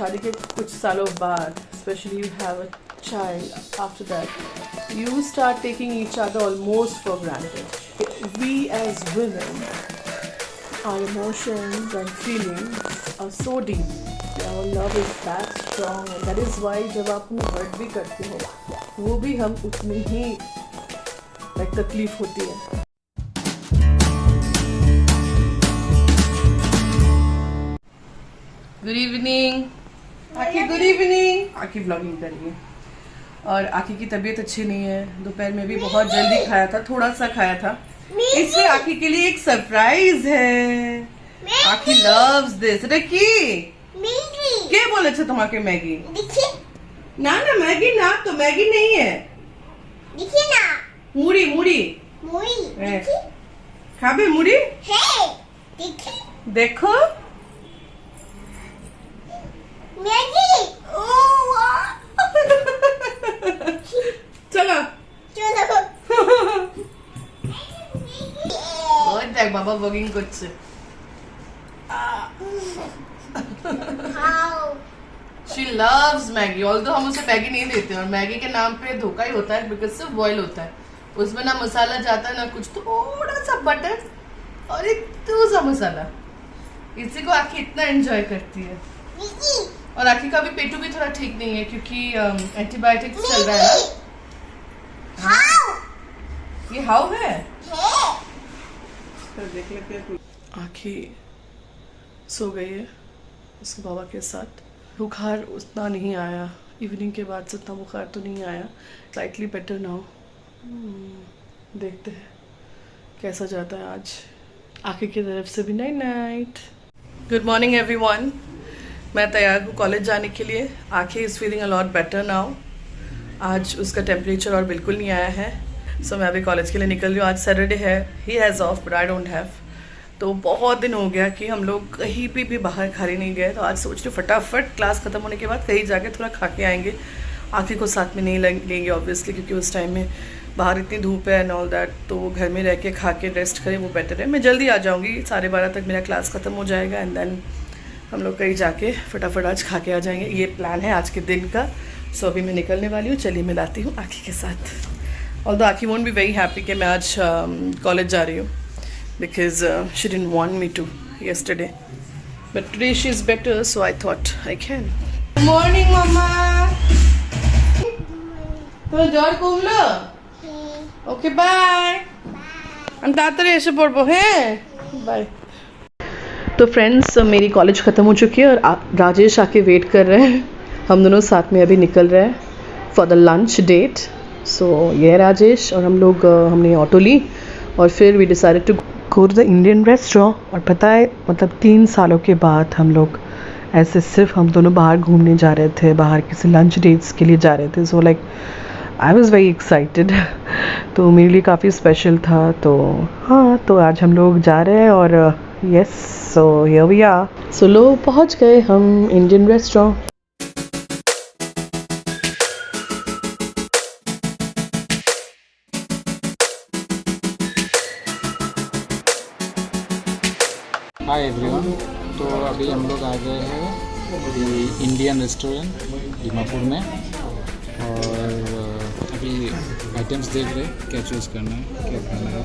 शादी के कुछ सालों बाद, especially you have a child, after that, you start taking each other almost for granted. We as women, our emotions and feelings are so deep. Our love is that strong, and that is why जब आप हमें hurt भी करते हो, वो भी हम उतनी ही तकलीफ होती है. गुड इवनिंग आखी, गुड इवनिंग. आखी व्लॉगिंग कर रही है और आखी की तबीयत अच्छी नहीं है. दोपहर में भी बहुत जल्दी खाया था, थोड़ा सा खाया था. इसलिए आखी के लिए एक सरप्राइज है. आखी लव्स दिस. रखी क्या बोले थे तुम्हारे मैगी? ना ना मैगी ना, तो मैगी नहीं है. देखिए ना, मुड़ी मुड़ी मुड़ी खाबे मुड़ी. देखो मैगी. चलो चलो. ওই দেখ বাবা ব্লগিং করছে. She loves Maggi. Although हम उसे मैगी नहीं देते और मैगी के नाम पे धोखा ही होता है, बिकॉज सिर्फ बॉयल होता है. उसमें ना मसाला जाता है ना कुछ, थोड़ा सा बटर और एक सा मसाला. इसी को आखी इतना एंजॉय करती है. और आखी का भी पेटू भी थोड़ा ठीक नहीं है क्योंकि एंटीबायोटिक्स चल रहा है ना. ये हाउ है. देख लेते हैं. आखी सो गई है उसके बाबा के साथ. बुखार उतना नहीं आया, इवनिंग के बाद से उतना बुखार तो नहीं आया. Slightly better now. देखते हैं कैसा जाता है आज. आखी की तरफ से भी night night. Good morning everyone. मैं तैयार हूँ कॉलेज जाने के लिए. आखी is feeling a lot better now. आज उसका टेम्परेचर और बिल्कुल नहीं आया है. सो मैं अभी कॉलेज के लिए निकल रही हूँ. आज सैटरडे है. He has of but I don't have. तो बहुत दिन हो गया कि हम लोग कहीं भी बाहर खाने नहीं गए. तो आज सोच रही हूँ फटाफट क्लास ख़त्म होने के बाद कहीं जाके थोड़ा खा के आएंगे. आखिर को साथ में नहीं लेंगे ऑब्वियसली, क्योंकि उस टाइम में बाहर इतनी धूप है एंड ऑल दैट. तो घर में रह के खा के रेस्ट करें वो बेटर है. मैं जल्दी आ जाऊँगी, 12:30 तक मेरा क्लास ख़त्म हो जाएगा एंड देन हम लोग कहीं जाके फटाफट आज खा के आ जाएंगे. ये प्लान है आज के दिन का. सो अभी मैं निकलने वाली हूँ. चलिए मिलाती हूँ आखी के साथ. ऑल्दो आखी वोंट बी वेरी हैप्पी कि मैं आज कॉलेज जा रही हूँ, because she didn't want me to yesterday, but today she is better, so I thought I can. Good morning mama. তোর জ্বর কমলো? Okay bye. আমি তাড়াতাড়ি এসে পড়বো. হ্যাঁ बाय. तो फ्रेंड्स मेरी कॉलेज ख़त्म हो चुकी है और राजेश आके वेट कर रहे हैं. हम दोनों साथ में अभी निकल रहे हैं फॉर द लंच डेट. सो ये राजेश और हम लोग हमने ऑटो ली और फिर we decided to go to the Indian restaurant. और पता है मतलब 3 सालों के बाद हम लोग ऐसे सिर्फ हम दोनों बाहर घूमने जा रहे थे, बाहर किसी लंच डेट्स के लिए जा रहे थे. So like I was very excited. तो मेरे लिए काफ़ी स्पेशल था. तो हाँ, तो आज हम लोग जा रहे हैं और yes, so here we are. So लो पहुँच गए हम इंडियन रेस्टोरेंट. Hi everyone. तो अभी हम लोग आ गए हैं इंडियन रेस्टोरेंट दीमापुर में और अभी आइटम्स देख रहे हैं क्या चूज़ करना है, क्या खाना है.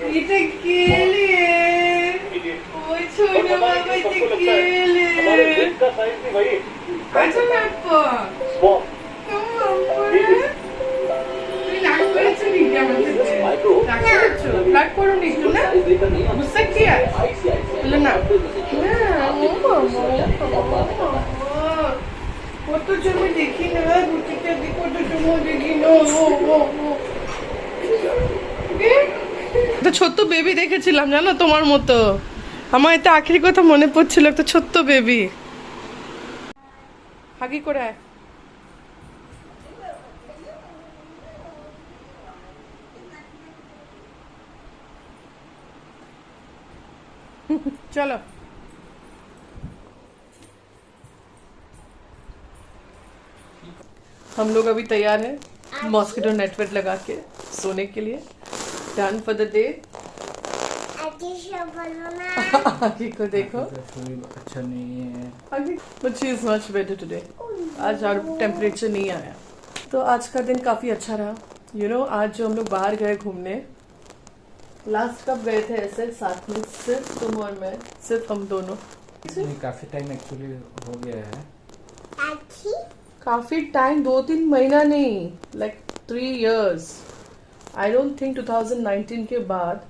इथे गेले ओय छोटे बाबा इथे गेले अच्छा नाटको फ्लॅट पडून निघतो ना गुस्सा किया ना वो तो जो मैं देखी ना रुचि के देखो तो जो मैं देखी नो একটা ছোট্ট বেবি দেখেছিলাম জানো তোমার মতো আমার এটা আখেরি কথা মনে পড়ছিল একটা ছোট্ট বেবি হাগি করে আয় चलो हम लोग अभी तैयार हैं मॉस्किटो नेटवर्क लगा के सोने के लिए डन फॉर द डे आगे को देखो अच्छा नहीं है आगे but she is much better today आज और टेम्परेचर नहीं आया तो आज का दिन काफी अच्छा रहा यू नो आज जो हम लोग बाहर गए घूमने लास्ट कब गए थे ऐसे साथ में सिर्फ तुम और मैं सिर्फ हम दोनों काफी टाइम एक्चुअली हो गया है काफी टाइम 2-3 महीना नहीं like 3 years I don't think 2019 के बाद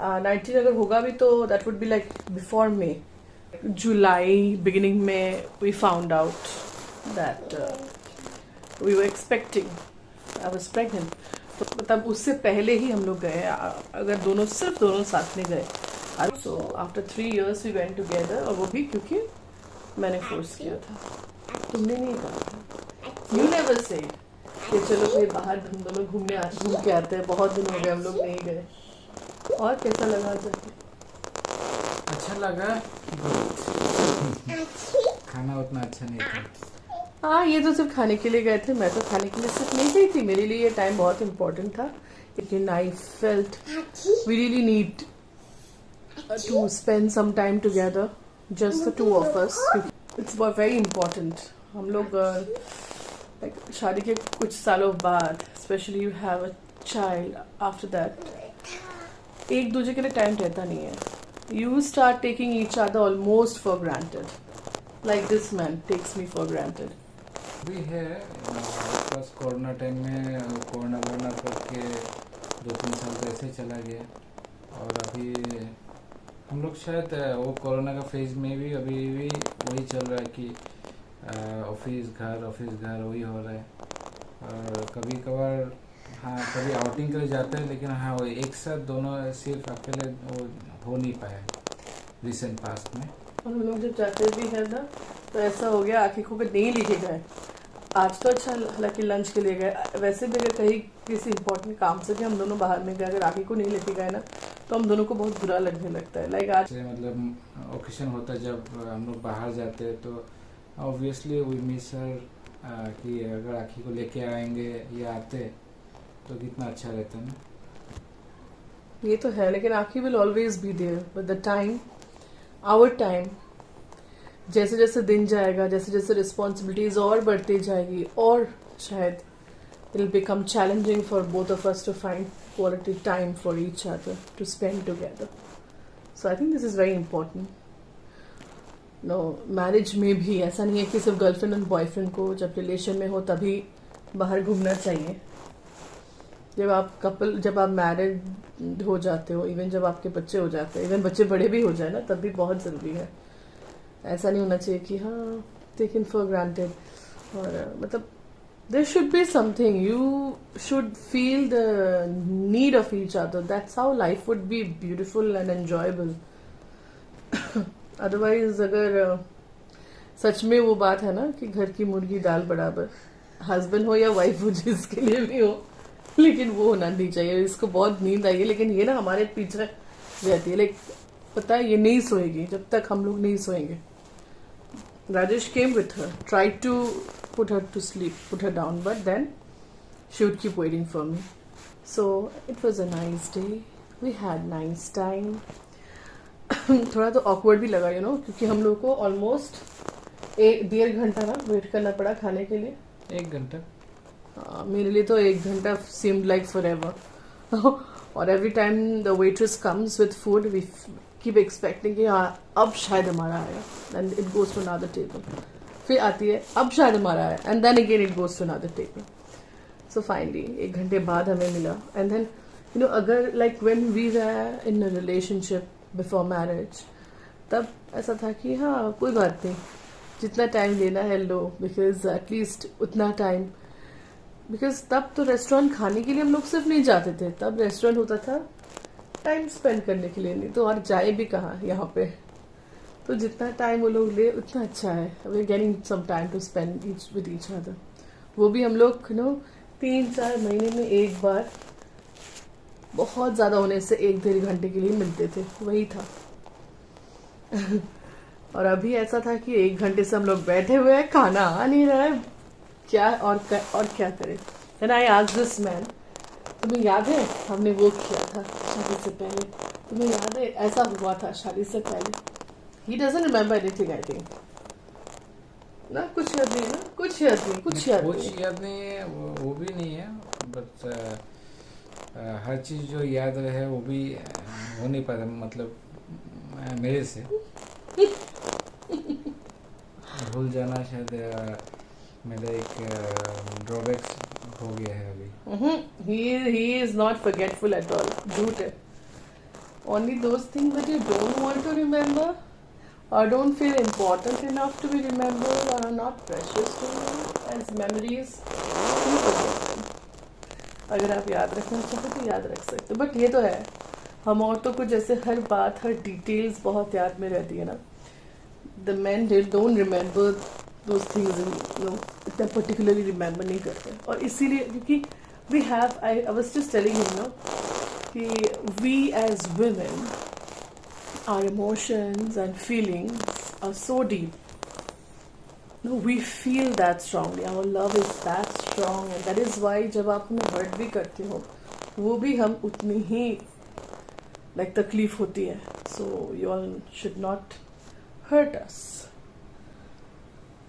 19 अगर होगा भी तो that would be like before May July beginning में we found out that we were expecting I was pregnant तो मतलब उससे पहले ही हम लोग गए अगर सिर्फ दोनों साथ में गए so after 3 years we went together और वो भी क्योंकि मैंने फोर्स किया था तुमने नहीं कहा था यू नेवर सेड कि चलो कहीं बाहर हम दोनों घूम के आते हैं बहुत दिन हो गए हम लोग नहीं गए और कैसा लगा जाके अच्छा लगा खाना उतना अच्छा नहीं था हाँ ये तो सिर्फ खाने के लिए गए थे मैं तो खाने के लिए सिर्फ नहीं गई थी मेरे लिए ये टाइम बहुत इम्पोर्टेंट था लेकिन I felt we really need to spend some time together just the two of us it's very important हम लोग शादी के कुछ सालों बाद specially you have a child after that एक दूसरे के लिए टाइम रहता नहीं है you start taking each other almost for granted like this man takes me for granted भी है बस कोरोना टाइम में कोरोना करके 2-3 साल तो ऐसे चला गया और अभी हम लोग शायद वो कोरोना का फेज में भी अभी भी वही चल रहा है कि ऑफिस घर वही हो रहा है और कभी कभार हाँ कभी आउटिंग के लिए जाते हैं लेकिन हाँ वो एक साथ दोनों सिर्फ अकेले वो हो नहीं पाया रिसेंट पास्ट में और हम लोग जब जाते भी है ना तो ऐसा हो गया आखिर को नहीं लेके गए आज तो अच्छा हालांकि लंच के लिए गए वैसे भी अगर कहीं किसी इंपॉर्टेंट काम से भी हम दोनों बाहर में गए अगर आखिर को नहीं लेके गए ना तो हम दोनों को बहुत बुरा लगने लगता है लाइक आज मतलब ओकेशन होता है जब हम लोग बाहर जाते हैं तो ऑब्वियसली वी मिस हर कि अगर आखिर को लेके आएंगे या आते तो कितना अच्छा रहता है ना ये तो है लेकिन आखिर will always be there with the time our time जैसे जैसे दिन जाएगा जैसे जैसे रिस्पॉन्सिबिलिटीज और बढ़ती जाएगी और शायद it will become challenging for both of us to find quality time for each other to spend together so I think this is very important no marriage में भी ऐसा नहीं है कि सिर्फ गर्लफ्रेंड और बॉयफ्रेंड को जब रिलेशन में हो तभी बाहर घूमना चाहिए जब आप मैरिड हो जाते हो इवन जब आपके बच्चे हो जाते हैं इवन बच्चे बड़े भी हो जाए ना तब भी बहुत ज़रूरी है ऐसा नहीं होना चाहिए कि हाँ टेकन फॉर ग्रांटेड और मतलब there should be something you should feel the need of each other that's how life would be beautiful and enjoyable otherwise अगर सच में वो बात है ना कि घर की मुर्गी दाल बराबर हस्बैंड हो या वाइफ हो जिसके लिए भी हो लेकिन वो होना नहीं चाहिए इसको बहुत नींद आई है लेकिन ये ना हमारे पीछे रहती है लाइक पता है ये नहीं सोएगी जब तक हम लोग नहीं सोएंगे Rajesh came with her try to put her to sleep put her down but then she would keep waiting for me so it was a nice day we had nice time थोड़ा तो ऑकवर्ड भी लगा you know क्योंकि हम लोग को almost 1-1.5 घंटा ना वेट करना पड़ा खाने के लिए 1 घंटा. मेरे लिए तो 1 घंटा seemed like forever. और every time the waitress comes with food, we keep expecting कि हाँ अब शायद हमारा आएगा, and it goes to another table. फिर आती है अब शायद हमारा आया, and then again it goes to another table. So finally 1 घंटे बाद हमें मिला, and then you know अगर like when we were in a relationship before marriage, तब ऐसा था कि हाँ कोई बात नहीं, जितना टाइम लेना है लो, बिकॉज एटलीस्ट उतना टाइम, बिकॉज तब तो रेस्टोरेंट खाने के लिए हम लोग सिर्फ नहीं जाते थे, तब रेस्टोरेंट होता था टाइम स्पेंड करने के लिए, नहीं तो और जाए भी कहाँ यहाँ पे, तो जितना टाइम वो लोग ले उतना अच्छा है. We are getting some time to spend each with each other. वो भी हम लोग 3-4 महीने में एक बार, बहुत ज़्यादा होने से 1-1.5 घंटे के लिए मिलते थे, वही था. और अभी ऐसा था कि 1 घंटे से हम लोग बैठे हुए हैं, खाना आ नहीं रहा है, क्या और क्या करें. Then I asked this man, तुम्हें याद है हमने वो किया था शादी से पहले, तुम्हें याद है ऐसा हुआ था शादी से पहले. He doesn't remember anything, I think. ना कुछ याद नहीं, ना कुछ याद नहीं, कुछ याद नहीं है, वो भी नहीं है, बट हर चीज़ जो याद रहे वो भी हो नहीं पाता, मतलब मेरे से भूल जाना शायद मेरा एक ड्रॉबैक्स हो गया है अभी. He is not forgetful at all. झूठ है. Only those things that you don't want to remember or don't feel important enough to be remembered or are not precious to you as memories, you forget them. अगर आप याद रखना चाहते तो याद रख सकते, बट ये तो है हम औरतों को जैसे हर बात, हर डिटेल्स बहुत याद में रहती है ना. The man they don't remember those things, इतना पर्टिकुलरली रिमेम्बर नहीं करते. और इसीलिए क्योंकि we have, I was just telling him कि we as women, our emotions and feelings are so deep. No, we feel that strongly. Our love is that strong, and that is why जब आप हमें hurt भी करते हो, वो भी हम उतनी ही like तकलीफ होती है. So you all should not hurt us.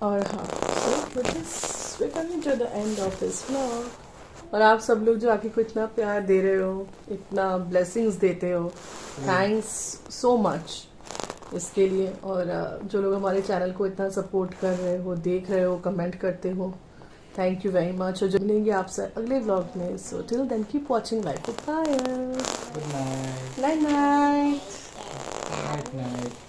और हाँ, so with this we're coming to the end of this vlog. और आप सब लोग जो आके को इतना प्यार दे रहे हो, इतना ब्लेसिंग्स देते हो, थैंक्स सो मच इसके लिए. और जो लोग हमारे चैनल को इतना सपोर्ट कर रहे हो, देख रहे हो, कमेंट करते हो, थैंक यू वेरी मच. और जो मिलेंगे आपसे अगले व्लॉग में. So till then keep watching life with Payal. Good night. Night night. Night night.